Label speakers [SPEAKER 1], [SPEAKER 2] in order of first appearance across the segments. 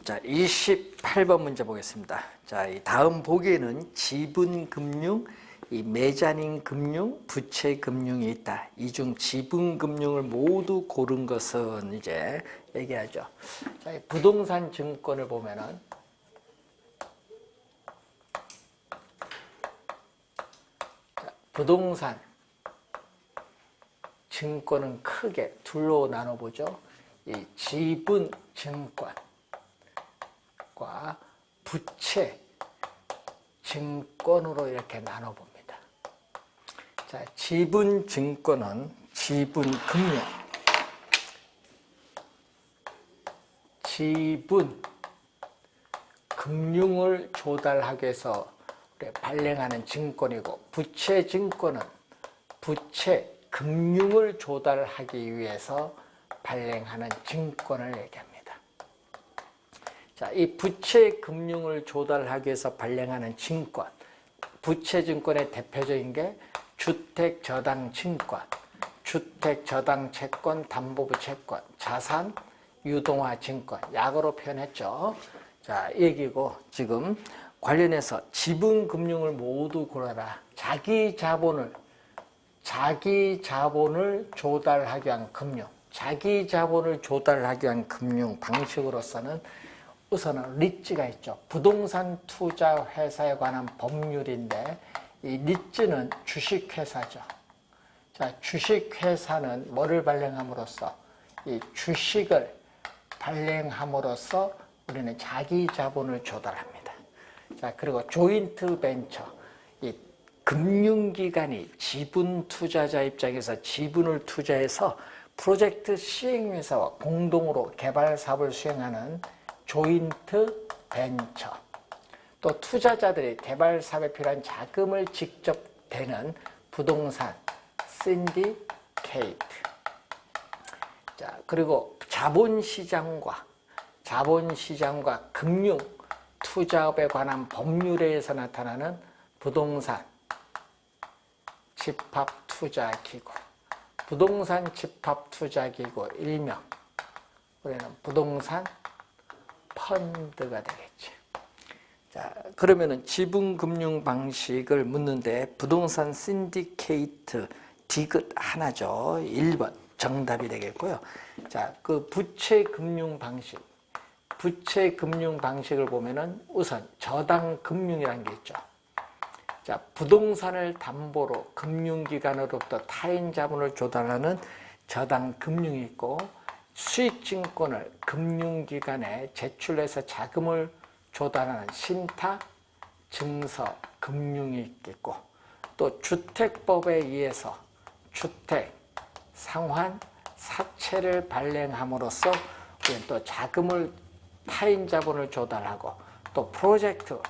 [SPEAKER 1] 자, 28번 문제 보겠습니다. 자, 이 다음 보기에는 지분금융, 이 메자닌 금융, 부채 금융이 있다. 이 중 지분금융을 모두 고른 것은 이제 얘기하죠. 자, 이 부동산 증권을 보면은 자, 부동산 증권은 크게 둘로 나눠보죠. 이 지분증권 부채 증권으로 이렇게 나눠봅니다. 자, 지분 증권은 지분 금융, 지분 금융을 조달하기 위해서 발행하는 증권이고, 부채 증권은 부채 금융을 조달하기 위해서 발행하는 증권을 얘기합니다. 자, 이 부채 금융을 조달하기 위해서 발행하는 증권, 부채 증권의 대표적인 게 주택저당증권, 주택저당채권, 담보부 채권, 자산 유동화증권, 약으로 표현했죠. 자, 얘기고 지금 관련해서 지분금융을 모두 고르라. 자기 자본을 조달하기 위한 금융, 자기 자본을 조달하기 위한 금융 방식으로서는 우선은 리츠가 있죠. 부동산 투자 회사에 관한 법률인데, 이 리츠는 주식회사죠. 자, 주식회사는 뭐를 발행함으로써? 이 주식을 발행함으로써 우리는 자기 자본을 조달합니다. 자, 그리고 조인트 벤처, 이 금융기관이 지분 투자자 입장에서 지분을 투자해서 프로젝트 시행회사와 공동으로 개발 사업을 수행하는 조인트 벤처, 또 투자자들이 개발 사업에 필요한 자금을 직접 대는 부동산 신디케이트. 자, 그리고 자본시장과 금융 투자업에 관한 법률에서 나타나는 부동산 집합투자기구, 부동산 집합투자기구 일명 우리는 부동산 펀드가 되겠죠. 자, 그러면은 지분금융 방식을 묻는데 부동산 신디케이트 디귿 하나죠. 1번 정답이 되겠고요. 자, 그 부채금융 방식을 보면은 우선 저당금융이라는 게 있죠. 자, 부동산을 담보로 금융기관으로부터 타인 자본을 조달하는 저당금융이 있고, 수익증권을 금융기관에 제출해서 자금을 조달하는 신탁 증서 금융이 있겠고, 또 주택법에 의해서 주택 상환 사채를 발행함으로써 우리는 또 자금을 타인 자본을 조달하고, 또 프로젝트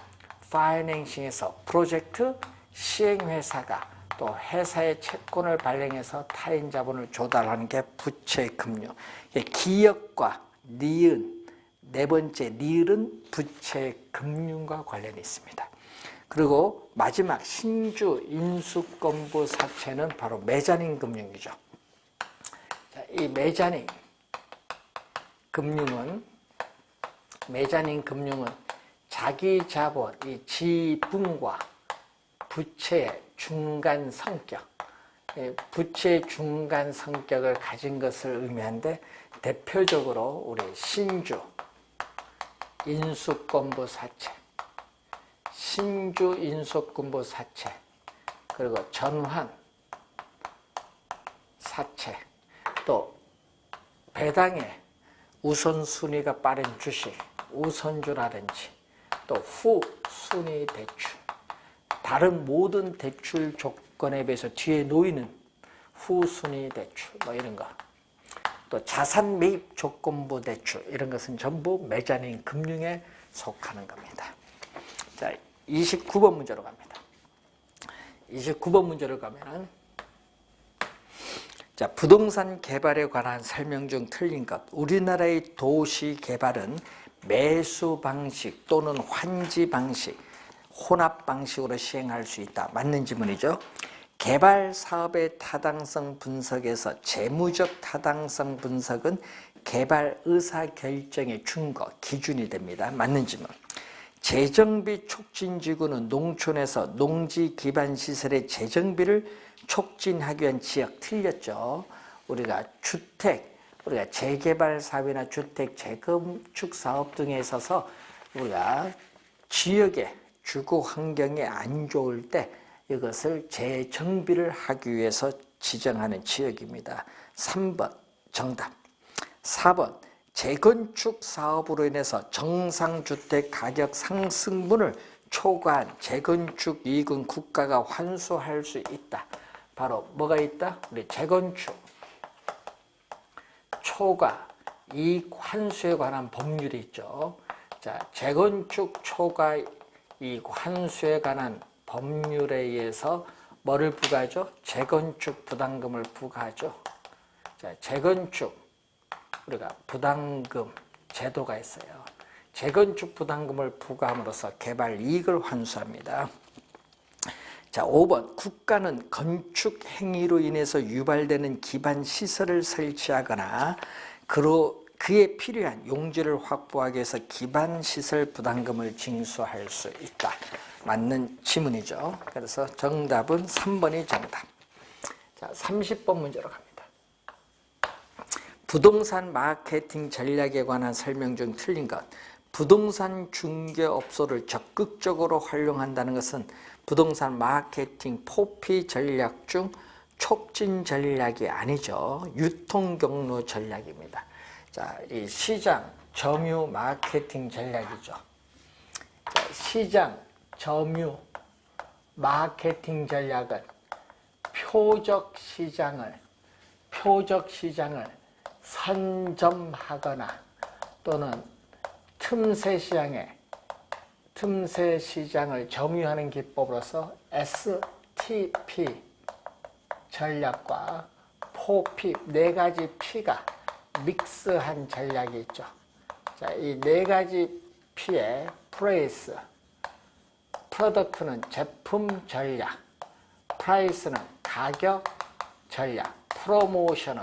[SPEAKER 1] 파이낸싱에서 프로젝트 시행회사가 또 회사의 채권을 발행해서 타인 자본을 조달하는 게 부채금융. 기역과 니은, 네 번째 니을은 부채금융과 관련이 있습니다. 그리고 마지막 신주 인수권부 사채는 바로 메자닌 금융이죠. 자, 이 메자닌 금융은 자기 자본, 이 지분과 부채의 중간 성격, 부채의 중간 성격을 가진 것을 의미하는데, 대표적으로 우리 신주 인수권부 사채, 그리고 전환 사채, 또 배당에 우선순위가 빠른 주식, 우선주라든지, 또 후순위 대출, 다른 모든 대출 조건에 비해서 뒤에 놓이는 후순위 대출, 뭐 이런 거, 또 자산 매입 조건부 대출, 이런 것은 전부 메자닌 금융에 속하는 겁니다. 자, 29번 문제로 갑니다. 29번 문제로 가면은, 자, 부동산 개발에 관한 설명 중 틀린 것. 우리나라의 도시 개발은 매수 방식 또는 환지 방식, 혼합 방식으로 시행할 수 있다. 맞는 지문이죠. 개발 사업의 타당성 분석에서 재무적 타당성 분석은 개발 의사결정의 준거, 기준이 됩니다. 맞는 질문. 재정비 촉진지구는 농촌에서 농지 기반 시설의 재정비를 촉진하기 위한 지역. 틀렸죠. 우리가 재개발 사업이나 주택 재건축 사업 등에 있어서 우리가 지역의 주거 환경이 안 좋을 때 이것을 재정비를 하기 위해서 지정하는 지역입니다. 3번 정답. 4번 재건축 사업으로 인해서 정상주택 가격 상승분을 초과한 재건축 이익은 국가가 환수할 수 있다. 바로 뭐가 있다? 우리 재건축 초과 이익 환수에 관한 법률이 있죠. 자, 재건축 초과 이익 환수에 관한 법률에 의해서 뭐를 부과하죠? 재건축 부담금을 부과하죠. 자, 재건축 우리가 부담금 제도가 있어요. 재건축 부담금을 부과함으로써 개발 이익을 환수합니다. 자, 5번 국가는 건축 행위로 인해서 유발되는 기반 시설을 설치하거나 그에 필요한 용지를 확보하기 위해서 기반 시설 부담금을 징수할 수 있다. 맞는 지문이죠. 그래서 정답은 3번이 정답. 자, 30번 문제로 갑니다. 부동산 마케팅 전략에 관한 설명 중 틀린 것. 부동산 중개업소를 적극적으로 활용한다는 것은 부동산 마케팅 포피 전략 중 촉진 전략이 아니죠. 유통 경로 전략입니다. 자, 이 시장 점유 마케팅 전략이죠. 자, 시장 점유 마케팅 전략은 표적 시장을 선점하거나 또는 틈새 시장을 점유하는 기법으로서 STP 전략과 포피 네 가지 P가 믹스한 전략이 있죠. 자, 이 네 가지 P의 프레이스, 프로덕트는 제품 전략, 프라이스는 가격 전략, 프로모션은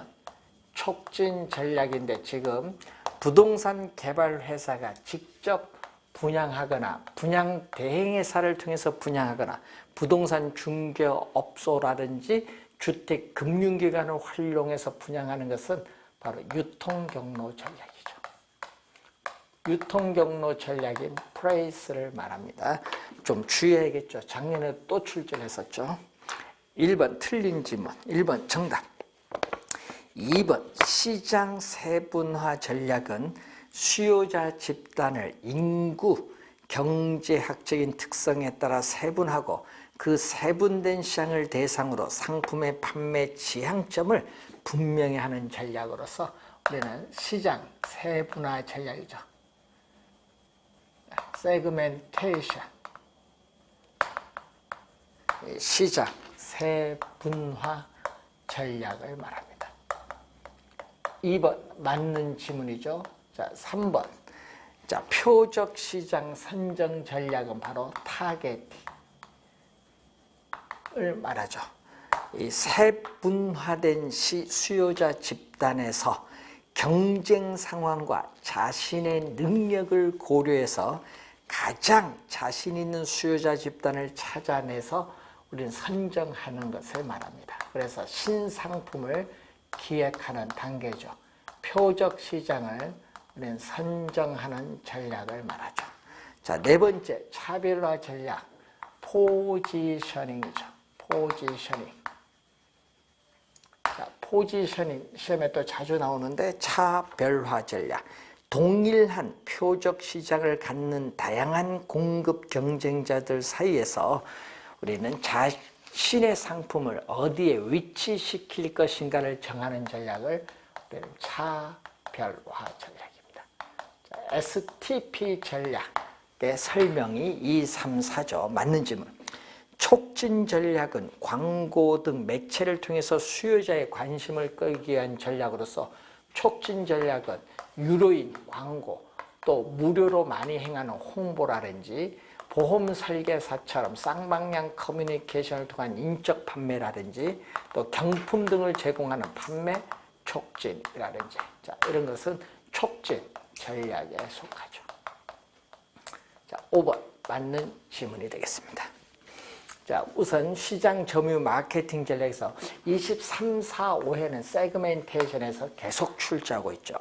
[SPEAKER 1] 촉진 전략인데 지금 부동산 개발 회사가 직접 분양하거나 분양 대행회사를 통해서 분양하거나 부동산 중개업소라든지 주택 금융기관을 활용해서 분양하는 것은 바로 유통경로 전략이죠. 유통경로 전략인 프레이스를 말합니다. 좀 주의해야겠죠. 작년에 또 출전했었죠. 1번 틀린 지문. 1번 정답. 2번 시장 세분화 전략은 수요자 집단을 인구, 경제학적인 특성에 따라 세분하고 그 세분된 시장을 대상으로 상품의 판매 지향점을 분명히 하는 전략으로서 우리는 시장 세분화 전략이죠. 세그멘테이션, 시장 세분화 전략을 말합니다. 2번 맞는 지문이죠. 자, 3번. 자, 표적 시장 선정 전략은 바로 타겟팅을 말하죠. 이 세분화된 수요자 집단에서 경쟁 상황과 자신의 능력을 고려해서 가장 자신 있는 수요자 집단을 찾아내서 우리는 선정하는 것을 말합니다. 그래서 신상품을 기획하는 단계죠. 표적 시장을 우리는 선정하는 전략을 말하죠. 자, 네 번째 차별화 전략, 포지셔닝이죠. 포지셔닝. 자, 포지셔닝 시험에 또 자주 나오는데 차별화 전략. 동일한 표적 시장을 갖는 다양한 공급 경쟁자들 사이에서 우리는 자신의 상품을 어디에 위치시킬 것인가를 정하는 전략을 우리는 차별화 전략입니다. 자, STP 전략의 설명이 2, 3, 4죠. 맞는 질문. 촉진 전략은 광고 등 매체를 통해서 수요자의 관심을 끌기 위한 전략으로서 촉진 전략은 유료인 광고, 또 무료로 많이 행하는 홍보라든지 보험 설계사처럼 쌍방향 커뮤니케이션을 통한 인적 판매라든지 또 경품 등을 제공하는 판매 촉진이라든지 자, 이런 것은 촉진 전략에 속하죠. 자, 5번 맞는 질문이 되겠습니다. 자, 우선 시장 점유 마케팅 전략에서 23, 4, 5회는 세그멘테이션에서 계속 출제하고 있죠.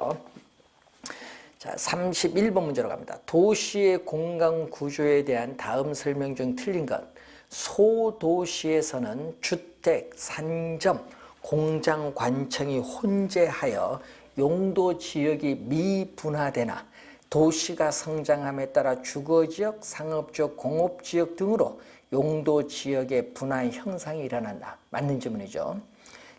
[SPEAKER 1] 자, 31번 문제로 갑니다. 도시의 공간 구조에 대한 다음 설명 중 틀린 것. 소도시에서는 주택, 상점, 공장, 관청이 혼재하여 용도 지역이 미분화되나 도시가 성장함에 따라 주거지역, 상업지역, 공업지역 등으로 용도 지역의 분화 형상이 일어난다. 맞는 질문이죠.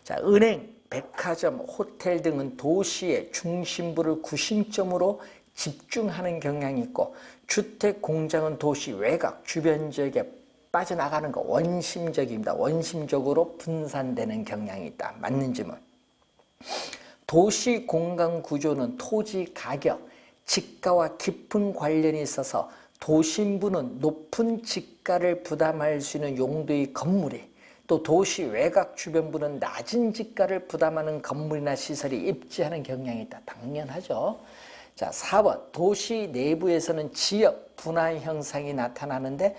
[SPEAKER 1] 자, 은행, 백화점, 호텔 등은 도시의 중심부를 구심점으로 집중하는 경향이 있고 주택, 공장은 도시 외곽, 주변 지역에 빠져나가는 거 원심적입니다. 원심적으로 분산되는 경향이 있다. 맞는 질문. 도시 공간 구조는 토지 가격, 지가와 깊은 관련이 있어서 도심부는 높은 지가를 부담할 수 있는 용도의 건물이 또 도시 외곽 주변부는 낮은 지가를 부담하는 건물이나 시설이 입지하는 경향이 있다. 당연하죠. 자, 4번 도시 내부에서는 지역 분화 현상이 나타나는데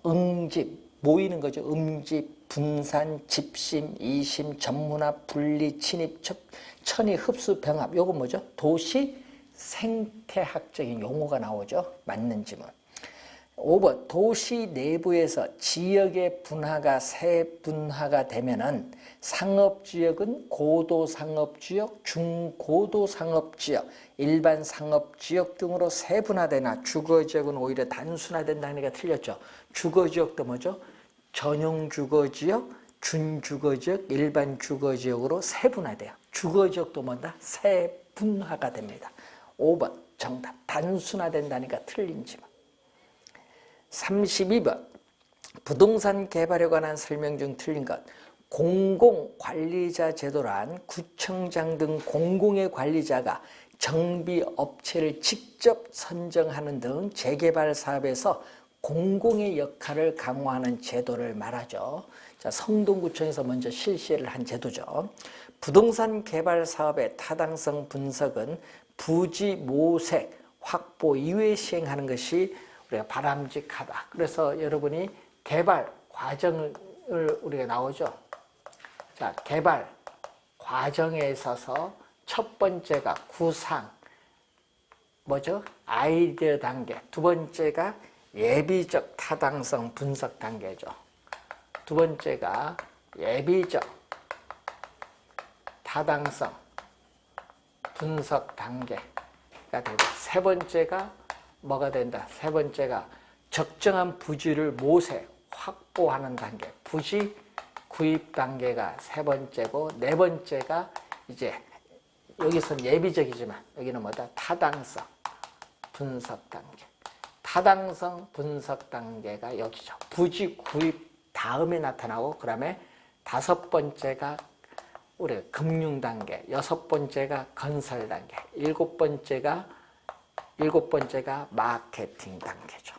[SPEAKER 1] 응집 모이는 거죠. 음집, 분산, 집심, 이심, 전문화, 분리, 침입, 천이, 흡수, 병합. 요건 뭐죠? 도시 생태학적인 용어가 나오죠. 맞는 질문. 5번 도시 내부에서 지역의 분화가 세분화가 되면은 상업지역은 고도상업지역, 중고도상업지역, 일반 상업지역 등으로 세분화되나 주거지역은 오히려 단순화된다는 게 틀렸죠. 주거지역도 뭐죠? 전용 주거지역, 준주거지역, 일반 주거지역으로 세분화돼요. 주거지역도 뭐다? 세분화가 됩니다. 5번 정답. 단순화된다니까 틀린 질문. 32번 부동산 개발에 관한 설명 중 틀린 것. 공공관리자 제도란 구청장 등 공공의 관리자가 정비업체를 직접 선정하는 등 재개발 사업에서 공공의 역할을 강화하는 제도를 말하죠. 자, 성동구청에서 먼저 실시를 한 제도죠. 부동산 개발 사업의 타당성 분석은 부지 모색 확보 이후에 시행하는 것이 우리가 바람직하다. 그래서 여러분이 개발 과정을 우리가 나오죠. 자, 개발 과정에 있어서 첫 번째가 구상, 뭐죠? 아이디어 단계. 두 번째가 예비적 타당성 분석 단계죠. 두 번째가 예비적 타당성 분석 단계가 되고 세 번째가 뭐가 된다? 세 번째가 적정한 부지를 모색, 확보하는 단계. 부지 구입 단계가 세 번째고 네 번째가 이제 여기서는 예비적이지만 여기는 뭐다? 타당성 분석 단계. 타당성 분석 단계가 여기죠. 부지 구입 다음에 나타나고 그 다음에 다섯 번째가 우리가 금융 단계, 여섯 번째가 건설 단계, 일곱 번째가 마케팅 단계죠.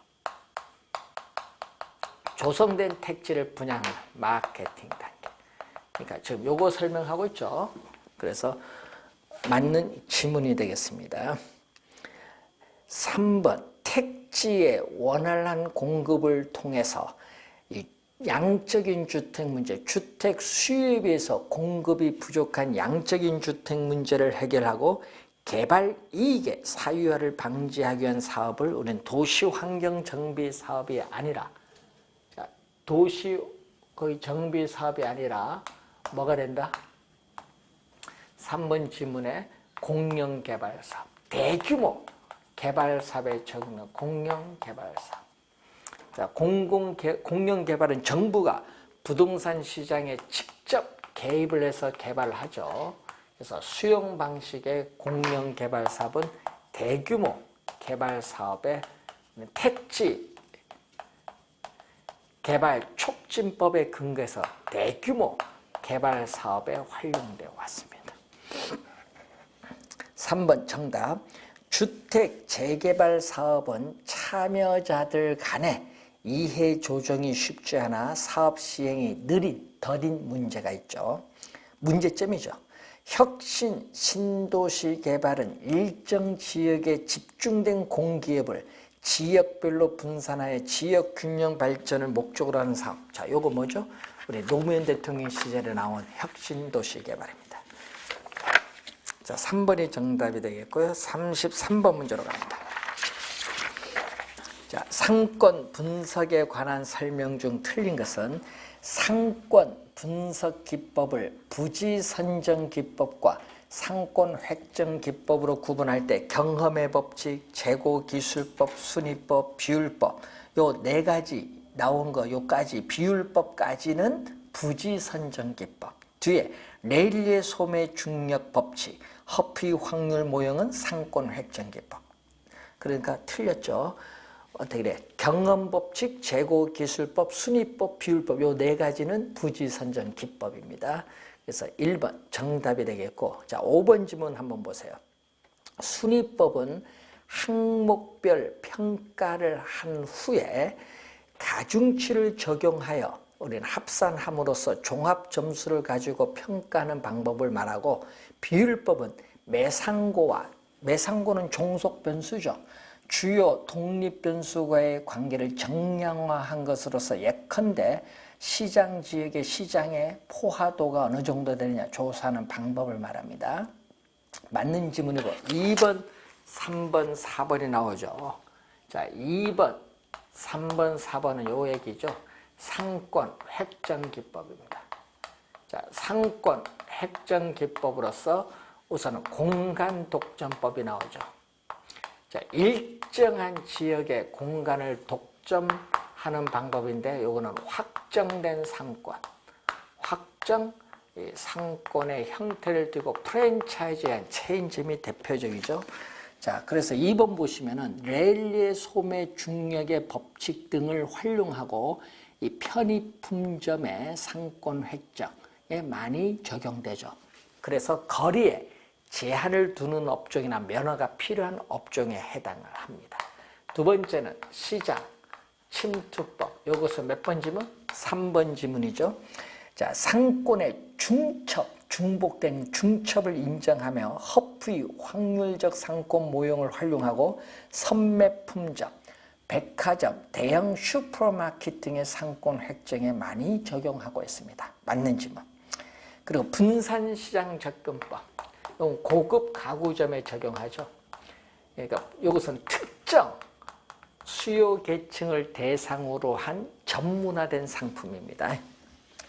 [SPEAKER 1] 조성된 택지를 분양하는 마케팅 단계. 그러니까 지금 요거 설명하고 있죠. 그래서 맞는 질문이 되겠습니다. 3번 택지의 원활한 공급을 통해서 이 양적인 주택 문제, 주택 수요에 비해서 공급이 부족한 양적인 주택 문제를 해결하고 개발 이익의 사유화를 방지하기 위한 사업을 우리는 도시환경정비 사업이 아니라 도시 거의 정비 사업이 아니라 뭐가 된다? 3번 질문에 공영개발사업, 대규모 개발사업에 적용하는 공영개발사업. 자, 공영개발은 정부가 부동산 시장에 직접 개입을 해서 개발을 하죠. 그래서 수용 방식의 공영개발사업은 대규모 개발사업의 택지 개발 촉진법에 근거해서 대규모 개발사업에 활용되어 왔습니다. 3번 정답. 주택 재개발 사업은 참여자들 간에 이해 조정이 쉽지 않아 사업 시행이 느린, 더딘 문제가 있죠. 문제점이죠. 혁신 신도시 개발은 일정 지역에 집중된 공기업을 지역별로 분산하여 지역 균형 발전을 목적으로 하는 사업. 자, 요거 뭐죠? 우리 노무현 대통령 시절에 나온 혁신 도시 개발입니다. 자, 3번이 정답이 되겠고요. 33번 문제로 갑니다. 자, 상권 분석에 관한 설명 중 틀린 것은 상권 분석 기법을 부지 선정 기법과 상권 획정 기법으로 구분할 때 경험의 법칙, 재고 기술법, 순위법, 비율법 요 네 가지 나온 거 요까지 비율법까지는 부지 선정 기법. 뒤에 레일리의 소매 중력 법칙, 허피 확률 모형은 상권 획정 기법. 그러니까 틀렸죠. 어떻게 돼? 경험 법칙, 재고 기술법, 순위법, 비율법 요 네 가지는 부지 선정 기법입니다. 그래서 1번 정답이 되겠고, 자 5번 지문 한번 보세요. 순위법은 항목별 평가를 한 후에 가중치를 적용하여 우리는 합산함으로써 종합 점수를 가지고 평가하는 방법을 말하고, 비율법은 매상고는 종속 변수죠. 주요 독립 변수과의 관계를 정량화한 것으로서 예컨대 시장 지역의 시장의 포화도가 어느 정도 되느냐 조사하는 방법을 말합니다. 맞는 지문이고 2번, 3번, 4번이 나오죠. 자, 2번, 3번, 4번은 요 얘기죠. 상권 획정 기법입니다. 자, 상권 획정 기법으로서 우선은 공간 독점법이 나오죠. 자, 일정한 지역의 공간을 독점하는 방법인데 요거는 확정된 상권, 확정 상권의 형태를 띠고 프랜차이즈한 체인점이 대표적이죠. 자, 그래서 2번 보시면은 레일리의 소매 중력의 법칙 등을 활용하고 이 편의품점의 상권 획정에 많이 적용되죠. 그래서 거리에 제한을 두는 업종이나 면허가 필요한 업종에 해당을 합니다. 두 번째는 시장 침투법. 이것은 몇 번 지문? 3번 지문이죠. 자, 상권의 중복된 중첩을 인정하며 허프의 확률적 상권 모형을 활용하고 선매품점, 백화점, 대형 슈퍼마켓 등의 상권 획정에 많이 적용하고 있습니다. 맞는 지문. 그리고 분산시장 접근법. 고급 가구점에 적용하죠. 그러니까 이것은 특정 수요 계층을 대상으로 한 전문화된 상품입니다.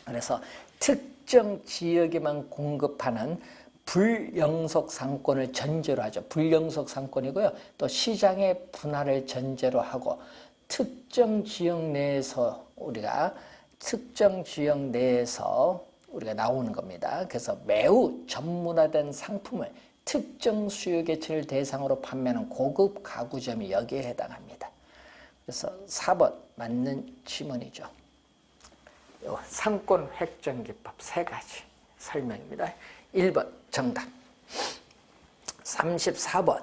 [SPEAKER 1] 그래서 특정 지역에만 공급하는 불영속 상권을 전제로 하죠. 불영속 상권이고요. 또 시장의 분할을 전제로 하고 특정 지역 내에서 우리가 나오는 겁니다. 그래서 매우 전문화된 상품을 특정 수요 계층을 대상으로 판매하는 고급 가구점이 여기에 해당합니다. 그래서 4번 맞는 지문이죠. 상권 획정 기법 세 가지 설명입니다. 1번 정답. 34번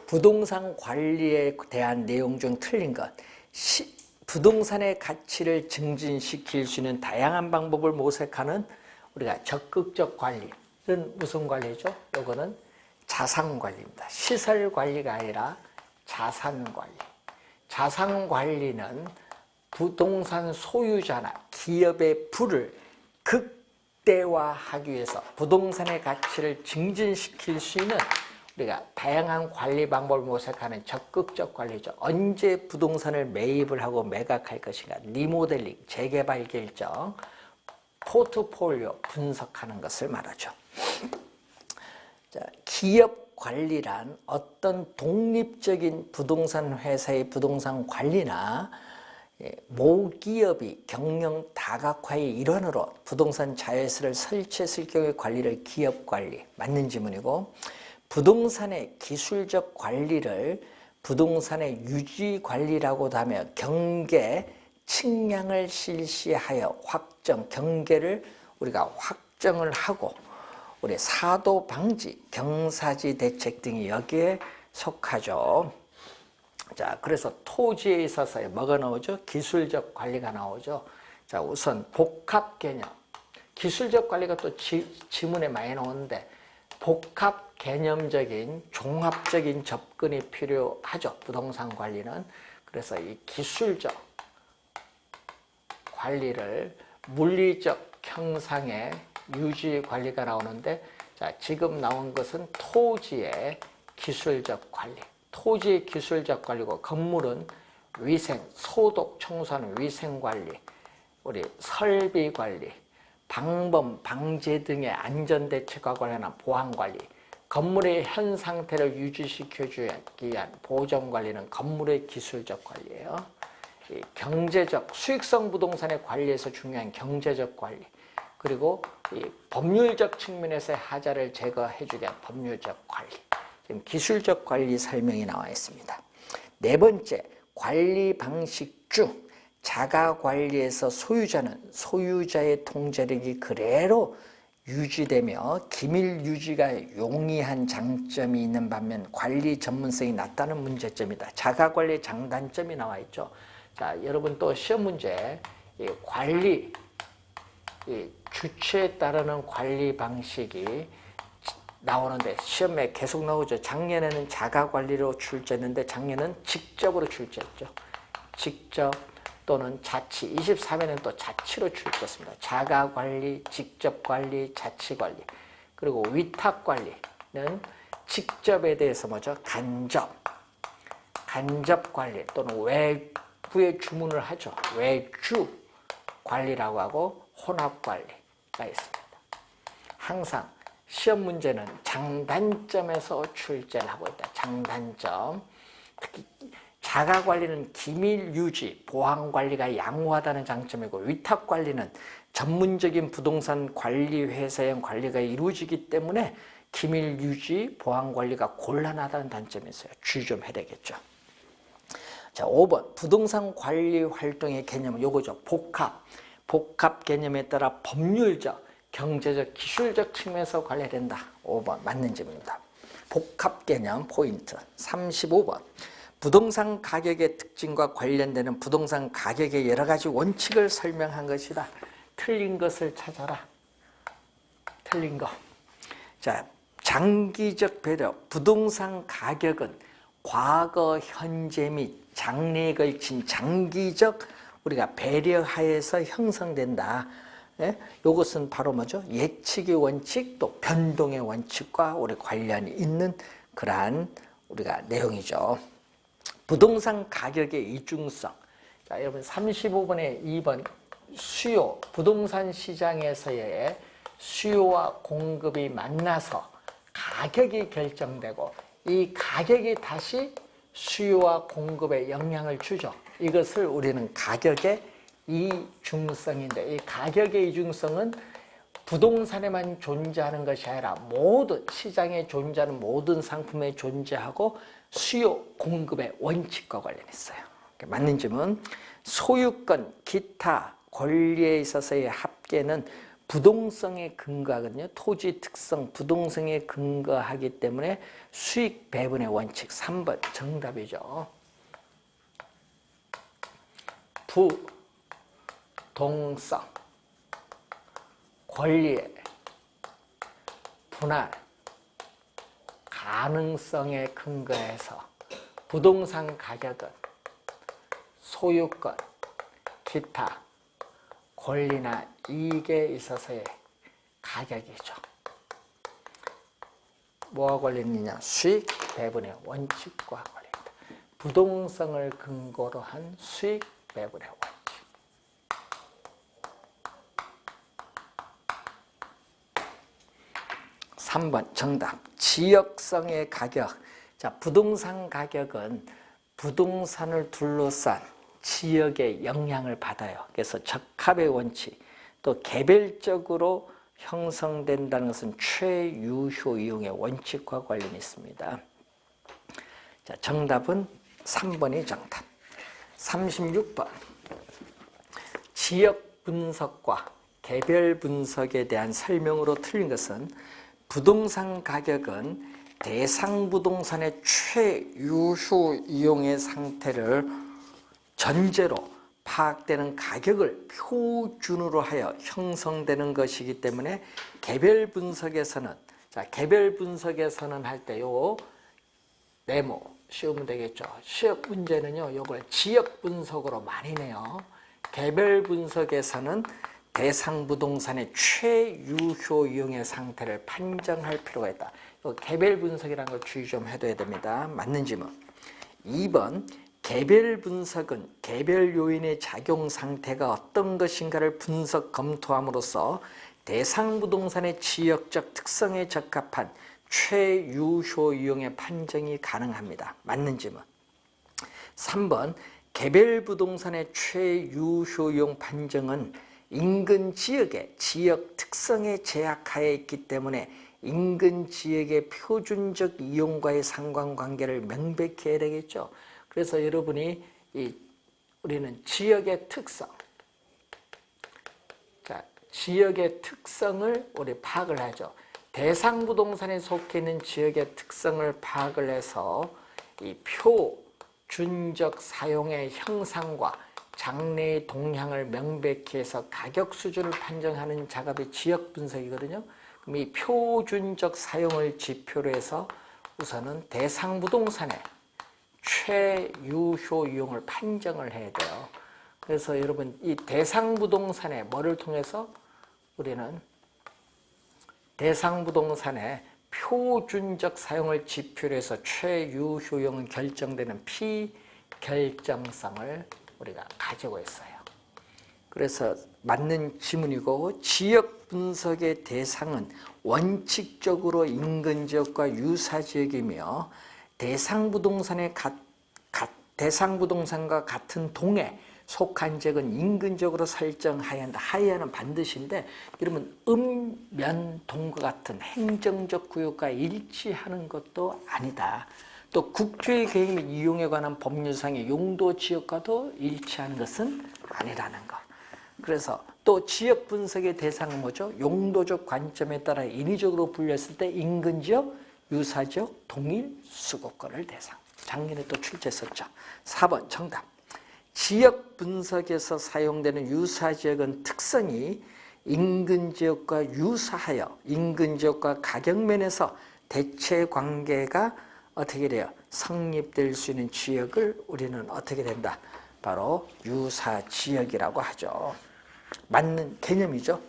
[SPEAKER 1] 부동산 관리에 대한 내용 중 틀린 것. 부동산의 가치를 증진시킬 수 있는 다양한 방법을 모색하는 우리가 적극적 관리는 무슨 관리죠? 이거는 자산 관리입니다. 시설 관리가 아니라 자산 관리. 자산 관리는 부동산 소유자나 기업의 부를 극대화하기 위해서 부동산의 가치를 증진시킬 수 있는 우리가 다양한 관리 방법을 모색하는 적극적 관리죠. 언제 부동산을 매입을 하고 매각할 것인가, 리모델링, 재개발 결정, 포트폴리오 분석하는 것을 말하죠. 자, 기업 관리란 어떤 독립적인 부동산 회사의 부동산 관리나 모기업이 경영 다각화의 일환으로 부동산 자회사를 설치했을 경우의 관리를 기업 관리, 맞는 지문이고, 부동산의 기술적 관리를 부동산의 유지 관리라고도 하며 경계, 측량을 실시하여 확정, 경계를 우리가 확정을 하고 우리 사도 방지, 경사지 대책 등이 여기에 속하죠. 자, 그래서 토지에 있어서 뭐가 나오죠? 기술적 관리가 나오죠. 자, 우선 복합 개념. 기술적 관리가 또 지문에 많이 나오는데 복합 개념적인 종합적인 접근이 필요하죠. 부동산 관리는. 그래서 이 기술적 관리를 물리적 형상의 유지 관리가 나오는데, 자, 지금 나온 것은 토지의 기술적 관리. 토지의 기술적 관리고, 건물은 위생, 소독, 청소하는 위생 관리, 우리 설비 관리, 방범, 방제 등의 안전대책과 관련한 보안관리, 건물의 현 상태를 유지시켜주기 위한 보존관리는 건물의 기술적 관리예요. 이 경제적, 수익성 부동산의 관리에서 중요한 경제적 관리, 그리고 이 법률적 측면에서의 하자를 제거해주기 위한 법률적 관리. 지금 기술적 관리 설명이 나와 있습니다. 네 번째, 관리 방식 중 자가 관리에서 소유자는 소유자의 통제력이 그대로 유지되며 기밀 유지가 용이한 장점이 있는 반면 관리 전문성이 낮다는 문제점이다. 자가 관리의 장단점이 나와 있죠. 자, 여러분 또 시험 문제, 이 관리, 이 주체에 따르는 관리 방식이 나오는데 시험에 계속 나오죠. 작년에는 자가 관리로 출제했는데 작년은 직접으로 출제했죠. 직접 또는 자치, 23회는 또 자치로 출제했습니다. 자가 관리, 직접 관리, 자치 관리. 그리고 위탁 관리는 직접에 대해서 뭐죠? 간접 관리 또는 외부에 주문을 하죠. 외주 관리라고 하고 혼합 관리가 있습니다. 항상 시험 문제는 장단점에서 출제를 하고 있다. 장단점. 특히 자가 관리는 기밀 유지, 보안 관리가 양호하다는 장점이고, 위탁 관리는 전문적인 부동산 관리 회사형 관리가 이루어지기 때문에 기밀 유지, 보안 관리가 곤란하다는 단점이 있어요. 주의 좀 해야 되겠죠. 자, 5번 부동산 관리 활동의 개념은 요거죠. 복합 개념에 따라 법률적, 경제적, 기술적 측면에서 관리된다. 5번 맞는 질문입니다. 복합 개념 포인트 35번. 부동산 가격의 특징과 관련되는 부동산 가격의 여러 가지 원칙을 설명한 것이다. 틀린 것을 찾아라. 틀린 거. 자, 장기적 배려. 부동산 가격은 과거, 현재 및 장래에 걸친 장기적 우리가 배려하에서 형성된다. 예? 이것은 바로 뭐죠? 예측의 원칙, 또 변동의 원칙과 우리 관련이 있는 그러한 우리가 내용이죠. 부동산 가격의 이중성. 자, 여러분 35번에 2번 수요, 부동산 시장에서의 수요와 공급이 만나서 가격이 결정되고 이 가격이 다시 수요와 공급에 영향을 주죠. 이것을 우리는 가격의 이중성인데, 이 가격의 이중성은 부동산에만 존재하는 것이 아니라 모든 시장에 존재하는 모든 상품에 존재하고 수요, 공급의 원칙과 관련했어요. 맞는 질문. 소유권, 기타, 권리에 있어서의 합계는 부동성에 근거하거든요. 토지 특성, 부동성에 근거하기 때문에 수익 배분의 원칙 3번 정답이죠. 부동성, 권리의 분할, 가능성에 근거해서 부동산 가격은 소유권, 기타, 권리나 이익에 있어서의 가격이죠. 뭐와 관련이냐? 수익 배분의 원칙과 관련이다. 부동성을 근거로 한 수익 배분의 원칙. 3번 정답. 지역성의 가격. 자, 부동산 가격은 부동산을 둘러싼 지역의 영향을 받아요. 그래서 적합의 원칙, 또 개별적으로 형성된다는 것은 최유효 이용의 원칙과 관련이 있습니다. 자, 정답은 3번이 정답. 36번. 지역 분석과 개별 분석에 대한 설명으로 틀린 것은 부동산 가격은 대상 부동산의 최유효 이용의 상태를 전제로 파악되는 가격을 표준으로 하여 형성되는 것이기 때문에 개별 분석에서는 자, 개별 분석에서는 할 때 요 네모 씌우면 되겠죠. 시험 문제는요, 요걸 지역 분석으로 많이 내요. 개별 분석에서는 대상 부동산의 최유효 이용의 상태를 판정할 필요가 있다. 요 개별 분석이라는 걸 주의 좀 해둬야 됩니다. 맞는 질문. 2번, 개별 분석은 개별 요인의 작용 상태가 어떤 것인가를 분석 검토함으로써 대상 부동산의 지역적 특성에 적합한 최유효 이용의 판정이 가능합니다. 맞는 질문. 3번, 개별 부동산의 최유효 이용 판정은 인근 지역의 지역 특성에 제약하에 있기 때문에 인근 지역의 표준적 이용과의 상관관계를 명백히 해야 되겠죠. 그래서 여러분이 우리는 지역의 특성, 자, 지역의 특성을 우리 파악을 하죠. 대상 부동산에 속해 있는 지역의 특성을 파악을 해서 이 표준적 사용의 형상과 장래의 동향을 명백히 해서 가격 수준을 판정하는 작업이 지역 분석이거든요. 그럼 이 표준적 사용을 지표로 해서 우선은 대상 부동산의 최유효 이용을 판정을 해야 돼요. 그래서 여러분 이 대상 부동산의 뭐를 통해서 우리는 대상 부동산의 표준적 사용을 지표로 해서 최유효 이용은 결정되는 피결정성을 우리가 가지고 있어요. 그래서 맞는 지문이고, 지역 분석의 대상은 원칙적으로 인근 지역과 유사 지역이며 대상 부동산과 같은 동에 속한 지역은 인근 지역으로 설정하여야 한다. 하여야는 반드시인데, 이러면 면, 동과 같은 행정적 구역과 일치하는 것도 아니다. 또 국주의 계획 및 이용에 관한 법률상의 용도 지역과도 일치하는 것은 아니라는 것. 그래서 또 지역 분석의 대상은 뭐죠? 용도적 관점에 따라 인위적으로 분류했을 때 인근 지역, 유사 지역, 동일 수도권을 대상. 작년에 또 출제했었죠. 4번 정답. 지역 분석에서 사용되는 유사 지역은 특성이 인근 지역과 유사하여 인근 지역과 가격면에서 대체 관계가 어떻게 돼요? 성립될 수 있는 지역을 우리는 어떻게 된다? 바로 유사 지역이라고 하죠. 맞는 개념이죠.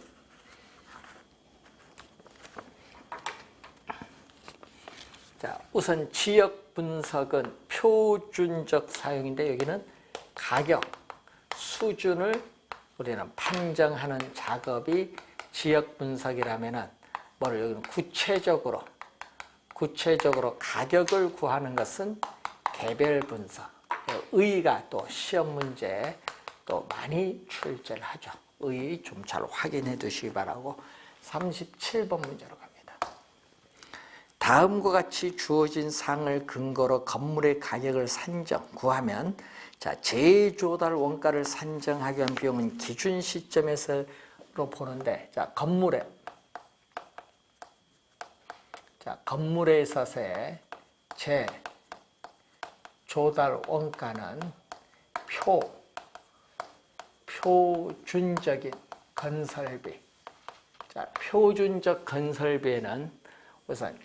[SPEAKER 1] 자, 우선 지역 분석은 표준적 사용인데 여기는 가격 수준을 우리는 판정하는 작업이 지역 분석이라면은 뭐를 여기는 구체적으로 가격을 구하는 것은 개별 분석. 의의가 또 시험 문제 또 많이 출제를 하죠. 의의 좀 잘 확인해 두시기 바라고. 37번 문제로 갑니다. 다음과 같이 주어진 사항을 근거로 건물의 가격을 구하면 자, 재조달 원가를 산정하기 위한 비용은 기준 시점에서로 보는데, 자, 건물에 있어서의 재조달 원가는 표준적인 건설비. 자, 표준적 건설비에는 우선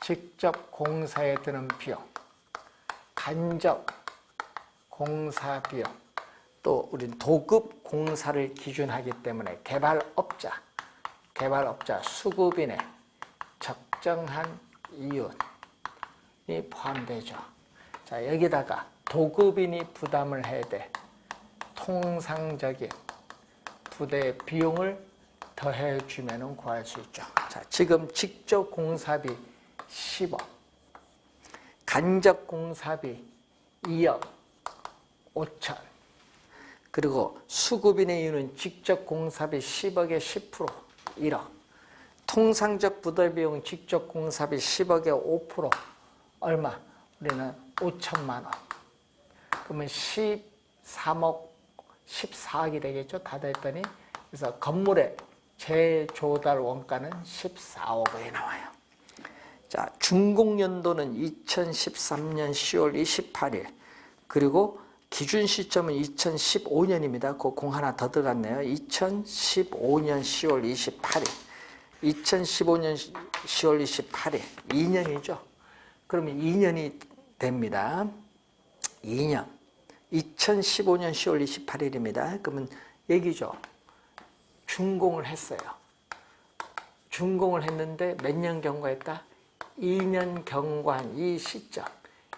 [SPEAKER 1] 직접 공사에 드는 비용, 간접 공사 비용, 또 우리는 도급 공사를 기준하기 때문에 개발업자 수급인의 적정한 이윤이 포함되죠. 자, 여기다가 도급인이 부담을 해야 돼. 통상적인 부대 비용을 더해주면 구할 수 있죠. 자, 지금 직접 공사비 10억, 간접 공사비 2억 5천, 그리고 수급인의 이유는 직접 공사비 10억에 10%, 1억. 통상적 부대 비용 직접 공사비 10억에 5%, 얼마? 우리는 5천만 원. 그러면 13억, 14억이 되겠죠? 다 됐더니. 그래서 건물의 재조달 원가는 14억 원이 나와요. 자, 준공연도는 2013년 10월 28일, 그리고 기준 시점은 2015년입니다. 그 공 하나 더 들어갔네요. 2015년 10월 28일. 2015년 10월 28일. 2년이죠. 그러면 2년이 됩니다. 2년. 2015년 10월 28일입니다. 그러면 얘기죠. 준공을 했어요. 준공을 했는데 몇 년 경과했다? 2년 경과한 이 시점,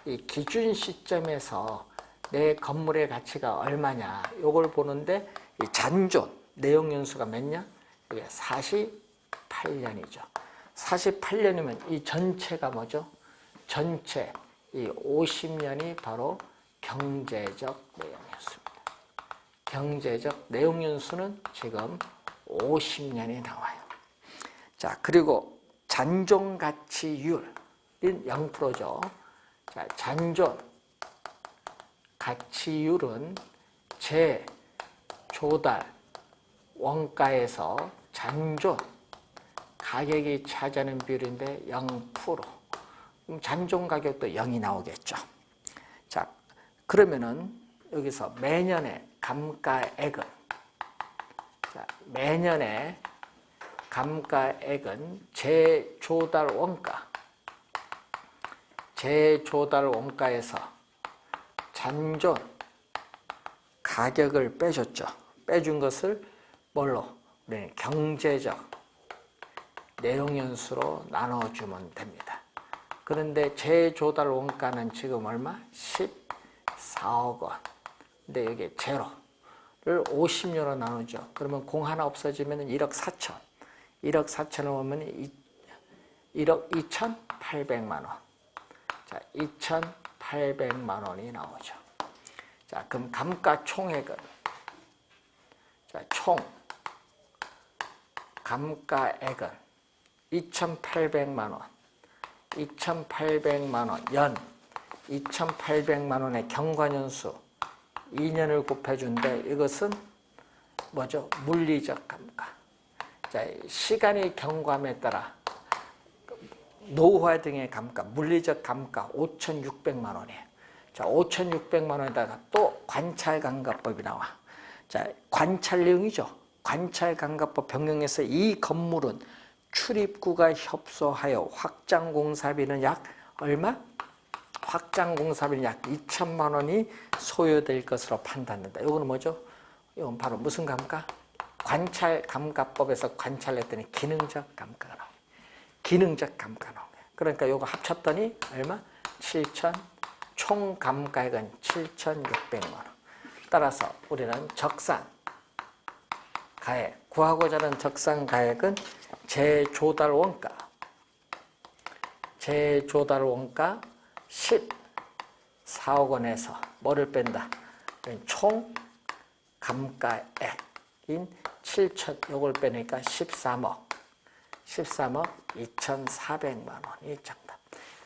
[SPEAKER 1] 이 기준 시점에서 내 건물의 가치가 얼마냐 이걸 보는데 이 잔존, 내용연수가 몇 년? 이게 48년이죠. 48년이면 이 전체가 뭐죠? 전체 이 50년이 바로 경제적 내용연수입니다. 경제적 내용연수는 지금 50년이 나와요. 자, 그리고 잔존가치율은 0%죠. 자, 잔존 가치율은 재조달 원가에서 잔존 가격이 차지하는 비율인데 0%. 그럼 잔존 가격도 0이 나오겠죠. 자, 그러면은 여기서 매년의 감가액은, 자, 매년의 감가액은 재조달 원가에서 잔존 가격을 빼줬죠. 빼준 것을 뭘로? 네, 경제적 내용연수로 나눠주면 됩니다. 그런데 재조달 원가는 지금 얼마? 14억 원. 근데 여기 제로를 50년으로 나누죠. 그러면 공 하나 없어지면 1억 4천. 1억 4천을 오면 1억 2,800만 원. 자, 2,800만 원이 나오죠. 자, 그럼 감가총액은, 자, 총 감가액은 2,800만 원. 2,800만 원, 연 2,800만 원의 경과년수 2년을 곱해준데 이것은 뭐죠? 물리적 감가. 자, 시간의 경과함에 따라 노후화 등의 감가, 물리적 감가 5,600만 원이에요. 자, 5,600만 원에다가 또 관찰감가법이 나와. 자, 관찰령이죠. 관찰감가법 변경해서 이 건물은 출입구가 협소하여 확장공사비는 약 얼마? 확장공사비는 약 2천만 원이 소요될 것으로 판단된다. 이거는 뭐죠? 이건 바로 무슨 감가? 관찰감가법에서 관찰했더니 기능적 감가가 나와요. 기능적 감가가 나와요. 그러니까 이거 합쳤더니 얼마? 7천, 총 감가액은 7,600만 원. 따라서 우리는 적산 가액, 구하고자 하는 적산 가액은 재조달 원가 14억 원에서 뭐를 뺀다? 총 감가액인 7천, 요걸 빼니까 13억 2,400만 원이 정답.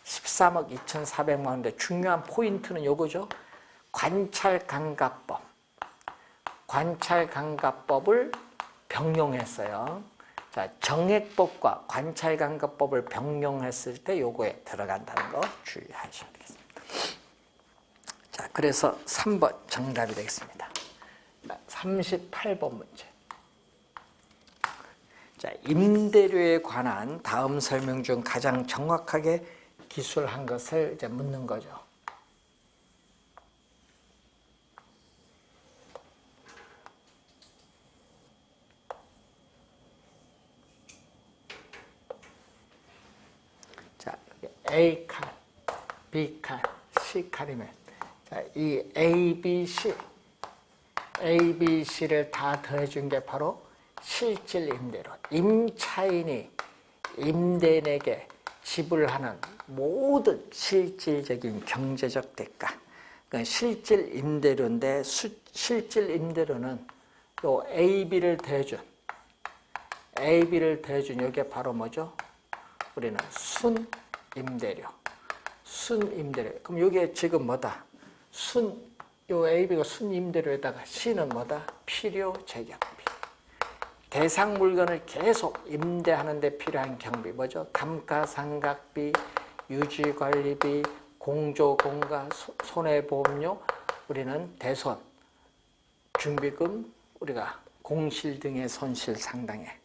[SPEAKER 1] 13억 2,400만 원인데 중요한 포인트는 요거죠. 관찰감가법을 병용했어요. 자, 정액법과 관찰감가법을 병용했을 때 요거에 들어간다는 거 주의하셔야 되겠습니다. 자, 그래서 3번 정답이 되겠습니다. 38번 문제. 자, 임대료에 관한 다음 설명 중 가장 정확하게 기술한 것을 이제 묻는 거죠. 자, A칸, B칸, C칸이면 자, 이 A, B, C를 다 더해준 게 바로 실질 임대료. 임차인이 임대인에게 지불하는 모든 실질적인 경제적 대가. 그러니까 실질 임대료인데 실질 임대료는 요 A, B를 더해준 이게 바로 뭐죠? 우리는 순임대료. 그럼 이게 지금 뭐다? 요 AB가 순임대료에다가 C는 뭐다? 필요제격비. 대상 물건을 계속 임대하는 데 필요한 경비 뭐죠? 감가상각비, 유지관리비, 공조공가, 손해보험료 우리는 대손, 준비금, 우리가 공실 등의 손실 상당해.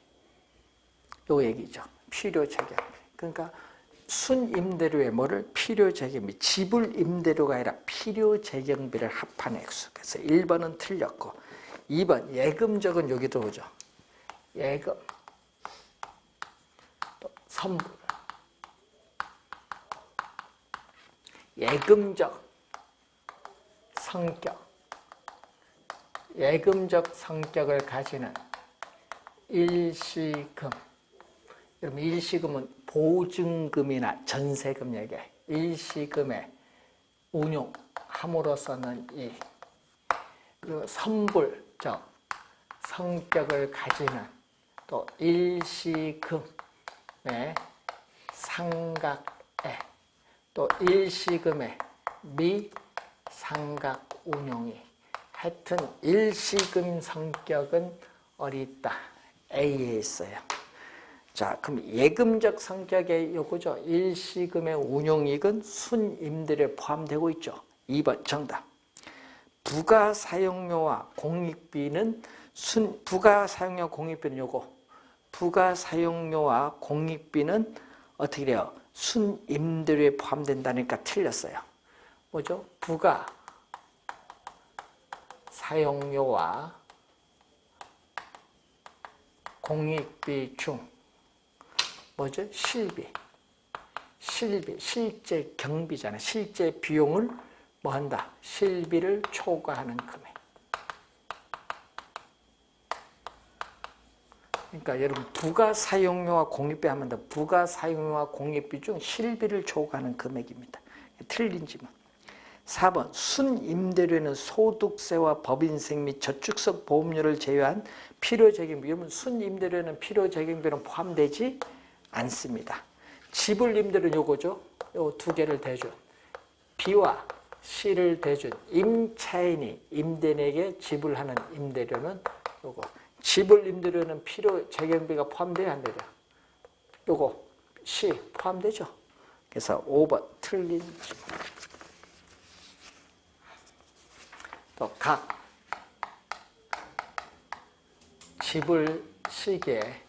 [SPEAKER 1] 요 얘기죠. 필요재경비. 그러니까 순임대료의 뭐를? 필요재경비. 지불임대료가 아니라 필요재경비를 합한 액수. 그래서 1번은 틀렸고 2번 예금적은 여기 들어오죠. 예금, 또 선불. 예금적 성격. 예금적 성격을 가지는 일시금. 여러분 일시금은 보증금이나 전세금 얘기해. 일시금의 운용함으로써는 이 선불적 성격을 가지는 또 일시금의 상각에 또 일시금의 미상각 운용이 하여튼 일시금 성격은 어디 있다? A에 있어요. 자, 그럼 예금적 성격의 요거죠. 일시금의 운용이익은 순임대료에 포함되고 있죠. 2번 정답. 부가사용료와 공익비는 부가사용료 공익비는 요거. 부가사용료와 공익비는 어떻게 돼요? 순임대료에 포함된다니까 틀렸어요. 뭐죠? 부가사용료와 공익비 중 뭐죠? 실비, 실제 경비잖아요. 실제 비용을 뭐 한다? 실비를 초과하는 금액. 그러니까 여러분 부가사용료와 공익비 하면 더 부가사용료와 공익비 중 실비를 초과하는 금액입니다. 틀린 지문. 4번 순임대료에는 소득세와 법인세 및 저축성 보험료를 제외한 필요재경비. 여러분 순임대료에는 필요재경비는 포함되지 않습니다. 지불임대료는 요거죠. 요 두 개를 대준 B와 C를 대준 임차인이 임대인에게 지불하는 임대료는 요거. 지불임대료는 필요재경비가 포함돼야 안 돼요. 요거 C 포함되죠. 그래서 5번 틀린 질문. 또 각 지불 시기에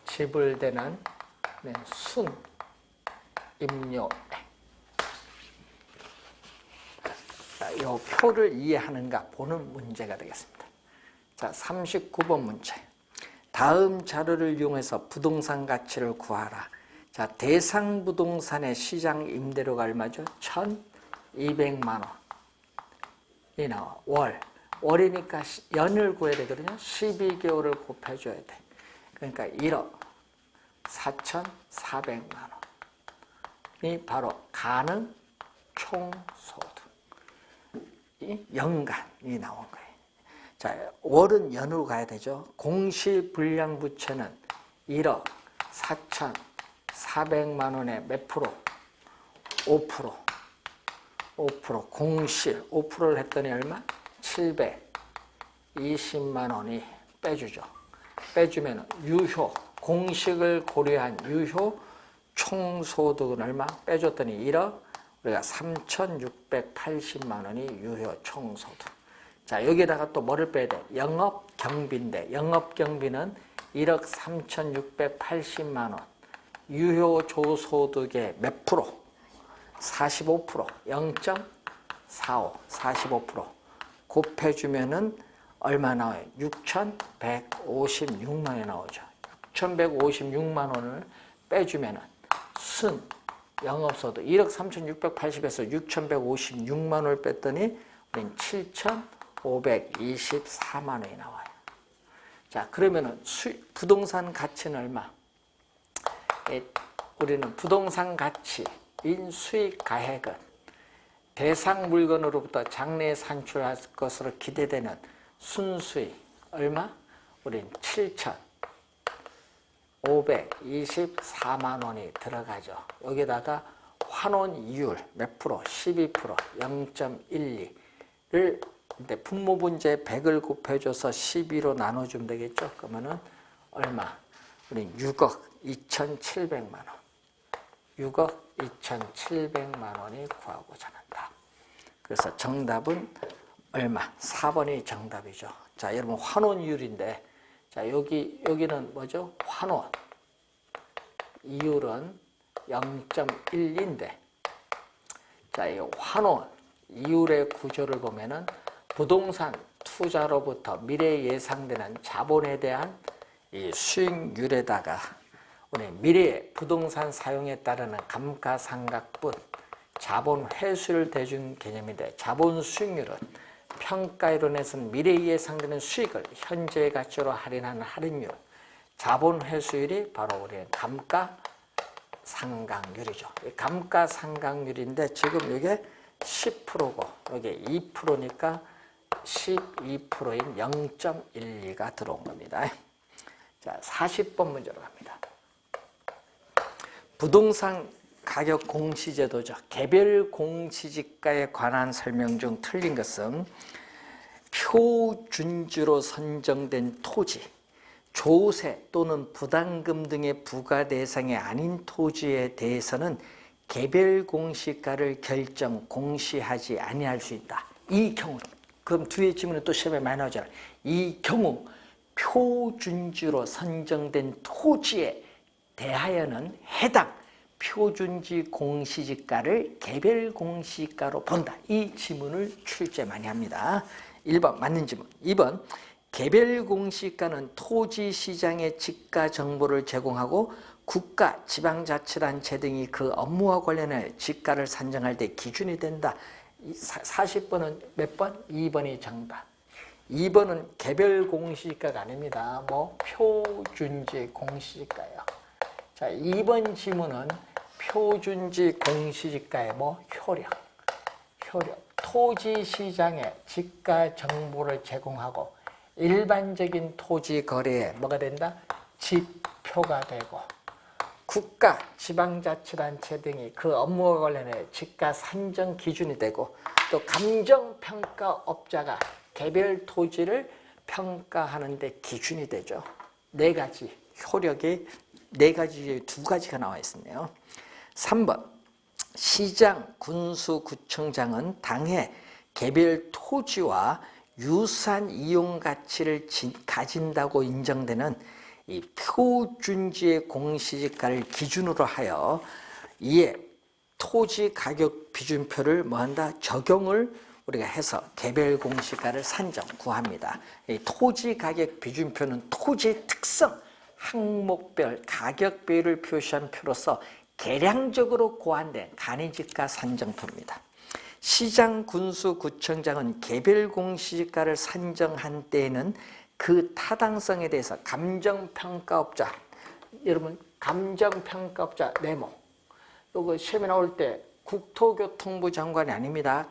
[SPEAKER 1] 지불되는 순임료액. 이 표를 이해하는가 보는 문제가 되겠습니다. 자, 39번 문제. 다음 자료를 이용해서 부동산 가치를 구하라. 자, 대상 부동산의 시장 임대료가 얼마죠? 1,200만 원이 나와. 월이니까 연을 구해야 되거든요. 12개월을 곱해줘야 돼. 그러니까 1억 4,400만 원이 바로 가능 총소득. 이 연간이 나온 거예요. 자, 월은 연으로 가야 되죠. 공시불량부채는 1억 4,400만 원에 몇 프로? 5%. 5%. 공실 5%를 했더니 얼마? 720만 원이 빼주죠. 빼주면 유효, 공식을 고려한 유효 총소득은 얼마? 빼줬더니 1억 우리가 3,680만 원이 유효 총소득. 자, 여기다가 또 뭐를 빼야 돼? 영업경비인데 영업경비는 1억 3,680만 원 유효 조소득의 몇 프로? 45%, 0.45, 45% 곱해주면은 얼마 나와요? 6,156만 원이 나오죠. 6,156만 원을 빼주면은 순 영업소득 1억 3,680에서 6,156만 원을 뺐더니 우리는 7,524만 원이 나와요. 자, 그러면은 부동산 가치는 얼마? 우리는 부동산 가치인 수익 가액은 대상 물건으로부터 장래에 산출할 것으로 기대되는 순수익 얼마? 우린 7,524만 원이 들어가죠. 여기다가 환원 이율 몇 프로? 12%, 0.12를 근데 분모분제 100을 곱해줘서 12로 나눠주면 되겠죠. 그러면은 얼마? 우린 6억 2,700만 원. 6억 2,700만 원이 구하고자 한다. 그래서 정답은 얼마? 4번이 정답이죠. 자, 여러분 환원이율인데, 자, 여기는 뭐죠? 환원. 이율은 0.1인데, 자, 이 환원 이율의 구조를 보면은 부동산 투자로부터 미래에 예상되는 자본에 대한 이 수익률에다가 우리 미래의 부동산 사용에 따르는 감가상각분, 자본 회수를 대준 개념인데, 자본 수익률은 평가이론에서는 미래에 예상되는 수익을 현재의 가치로 할인하는 할인율, 자본 회수율이 바로 우리는 감가상각률이죠. 감가상각률인데 지금 이게 10%고 이게 2%니까 12%인 0.12가 들어온 겁니다. 자, 40번 문제로 갑니다. 부동산 가격 공시제도죠. 개별 공시지가에 관한 설명 중 틀린 것은 표준지로 선정된 토지, 조세 또는 부담금 등의 부과 대상이 아닌 토지에 대해서는 개별 공시가를 공시하지 아니할 수 있다. 이 경우, 그럼 뒤에 질문에 또 시험에 많이 나오잖아요. 이 경우 표준지로 선정된 토지에 대하여는 해당 표준지 공시지가를 개별 공시가로 본다. 이 지문을 출제 많이 합니다. 1번 맞는 지문. 2번 개별 공시가는 토지 시장의 지가 정보를 제공하고 국가, 지방자치단체 등이 그 업무와 관련해 지가를 산정할 때 기준이 된다. 40번은 몇 번? 2번이 정답. 2번은 개별 공시지가가 아닙니다. 표준지 공시지가예요. 자, 2번 지문은 표준지 공시지가의 효력. 토지 시장에 지가 정보를 제공하고 일반적인 토지 거래에 뭐가 된다? 지표가 되고 국가, 지방자치단체 등이 그 업무와 관련해 지가 산정 기준이 되고 또 감정평가업자가 개별 토지를 평가하는 데 기준이 되죠. 네 가지 효력이 네 가지, 두 가지가 나와 있었네요. 3번 시장, 군수, 구청장은 당해 개별 토지와 유사한 이용 가치를 가진다고 인정되는 이 표준지의 공시지가를 기준으로 하여 이에 토지 가격 비준표를 뭐한다? 적용을 우리가 해서 개별 공시가를 산정, 구합니다. 이 토지 가격 비준표는 토지 특성, 항목별 가격비율을 표시한 표로서 계량적으로 고안된 간이지가 산정표입니다. 시장, 군수, 구청장은 개별 공시지가를 산정한 때에는 그 타당성에 대해서 감정평가업자, 여러분 감정평가업자 네모, 이거 시험에 나올 때 국토교통부 장관이 아닙니다.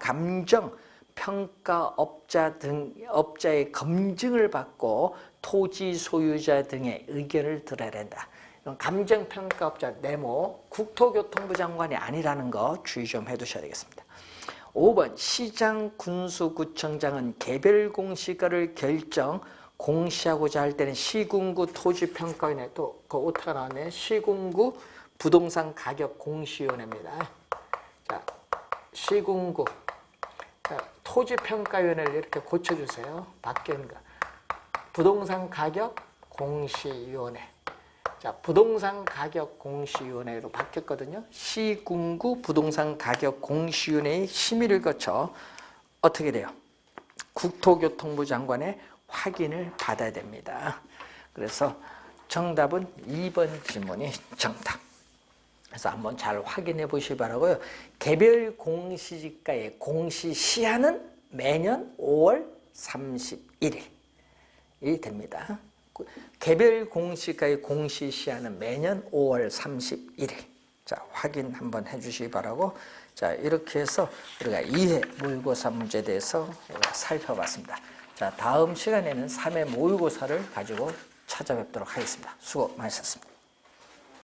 [SPEAKER 1] 감정평가업자 등 업자의 검증을 받고 토지 소유자 등의 의견을 들어야 된다. 감정평가업자 네모, 국토교통부 장관이 아니라는 거 주의 좀 해두셔야 되겠습니다. 5번 시장, 군수, 구청장은 개별 공시가를 공시하고자 할 때는 시군구 토지평가위원회, 또 그 오타가 나왔네. 시군구 부동산 가격 공시위원회입니다. 자, 시군구 토지평가위원회를 이렇게 고쳐주세요. 바뀐 거. 부동산 가격 공시위원회. 자, 부동산 가격 공시위원회로 바뀌었거든요. 시군구 부동산 가격 공시위원회의 심의를 거쳐 어떻게 돼요? 국토교통부 장관의 확인을 받아야 됩니다. 그래서 정답은 2번 지문이 정답. 그래서 한번 잘 확인해 보시기 바라고요. 개별 공시지가의 공시시한은 매년 5월 31일이 됩니다. 개별 공시가의 공시시한은 매년 5월 31일. 자, 확인 한번 해주시기 바라고. 자, 이렇게 해서 우리가 2회 모의고사 문제에 대해서 살펴봤습니다. 자, 다음 시간에는 3회 모의고사를 가지고 찾아뵙도록 하겠습니다. 수고 많으셨습니다.